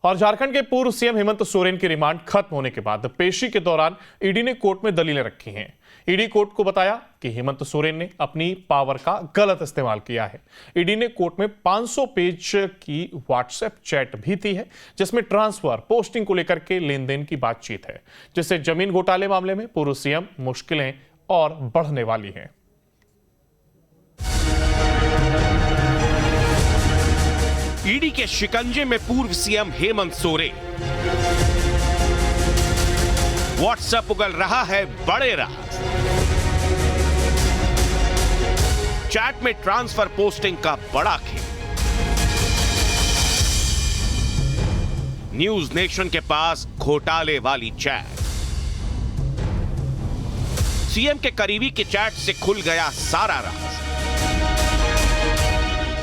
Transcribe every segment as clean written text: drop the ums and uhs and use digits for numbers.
और झारखंड के पूर्व सीएम हेमंत सोरेन की रिमांड खत्म होने के बाद पेशी के दौरान ईडी ने कोर्ट में दलीलें रखी हैं। ईडी कोर्ट को बताया कि हेमंत सोरेन ने अपनी पावर का गलत इस्तेमाल किया है। ईडी ने कोर्ट में 500 पेज की व्हाट्सएप चैट भी दी है, जिसमें ट्रांसफर पोस्टिंग को लेकर के लेन देन की बातचीत है, जिससे जमीन घोटाले मामले में पूर्व सीएम मुश्किलें और बढ़ने वाली हैं। ईडी के शिकंजे में पूर्व सीएम हेमंत सोरेन। व्हाट्सएप उगल रहा है बड़े राज। चैट में ट्रांसफर पोस्टिंग का बड़ा खेल। न्यूज नेशन के पास घोटाले वाली चैट। सीएम के करीबी की चैट से खुल गया सारा राज।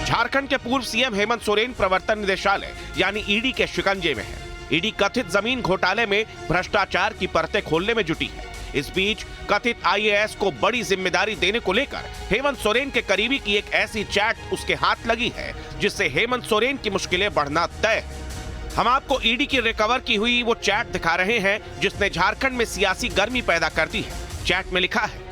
झारखंड के पूर्व सीएम हेमंत सोरेन प्रवर्तन निदेशालय यानी ईडी के शिकंजे में है। ईडी कथित जमीन घोटाले में भ्रष्टाचार की परतें खोलने में जुटी है। इस बीच कथित आईएएस को बड़ी जिम्मेदारी देने को लेकर हेमंत सोरेन के करीबी की एक ऐसी चैट उसके हाथ लगी है, जिससे हेमंत सोरेन की मुश्किलें बढ़ना तय है। हम आपको ईडी की रिकवर की हुई वो चैट दिखा रहे हैं, जिसने झारखंड में सियासी गर्मी पैदा कर दी है। चैट में लिखा है,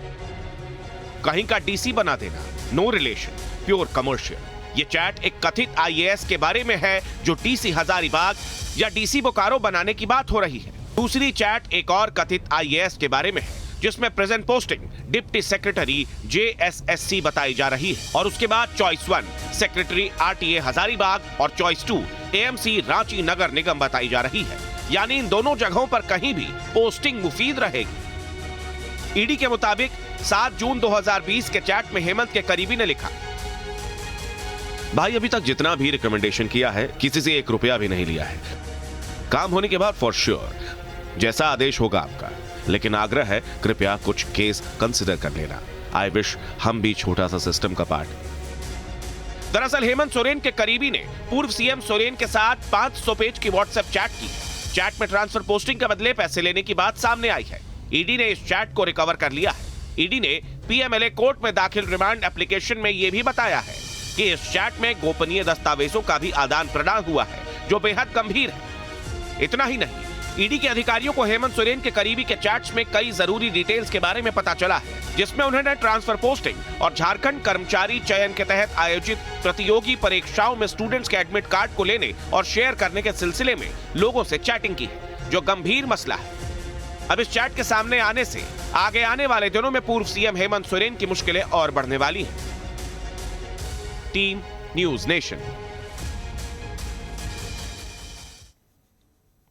कहीं का डीसी बना देना, नो रिलेशन, प्योर कमर्शियल। ये चैट एक कथित आईएएस के बारे में है, जो डीसी हजारीबाग या डीसी बोकारो बनाने की बात हो रही है। दूसरी चैट एक और कथित आईएएस के बारे में है, जिसमें present posting deputy secretary JSSC बताई जा रही है, और उसके बाद चॉइस 1 सेक्रेटरी आरटीए हजारीबाग और चॉइस 2 एएमसी रांची नगर निगम बताई जा रही है। यानी इन दोनों जगहों पर कहीं भी पोस्टिंग मुफीद रहेगी। ईडी के मुताबिक 7 जून 2020 के चैट में हेमंत के करीबी ने लिखा, भाई अभी तक जितना भी रिकमेंडेशन किया है, किसी से 1 रुपया भी नहीं लिया है। काम होने के बाद फॉर श्योर जैसा आदेश होगा आपका, लेकिन आग्रह है कृपया कुछ केस कंसिडर कर लेना। आई विश हम भी छोटा सा सिस्टम का पार्ट। दरअसल हेमंत सोरेन के करीबी ने पूर्व सीएम सोरेन के साथ 500 पेज की व्हाट्सएप चैट की है। चैट में ट्रांसफर पोस्टिंग के बदले पैसे लेने की बात सामने आई है। ईडी ने इस चैट को रिकवर कर लिया है। ईडी ने पीएमएलए कोर्ट में दाखिल रिमांड एप्लीकेशन में यह भी बताया है कि इस चैट में गोपनीय दस्तावेजों का भी आदान प्रदान हुआ है, जो बेहद गंभीर है। इतना ही नहीं, ईडी के अधिकारियों को हेमंत सोरेन के करीबी के चैट्स में कई जरूरी डिटेल्स के बारे में पता चला है, जिसमें उन्होंने ट्रांसफर पोस्टिंग और झारखंड कर्मचारी चयन के तहत आयोजित प्रतियोगी परीक्षाओं में स्टूडेंट्स के एडमिट कार्ड को लेने और शेयर करने के सिलसिले में लोगों से चैटिंग की है, जो गंभीर मसला है। अब इस चैट के सामने आने से आगे आने वाले दिनों में पूर्व सीएम हेमंत सोरेन की मुश्किलें और बढ़ने वाली हैं। Team news nation.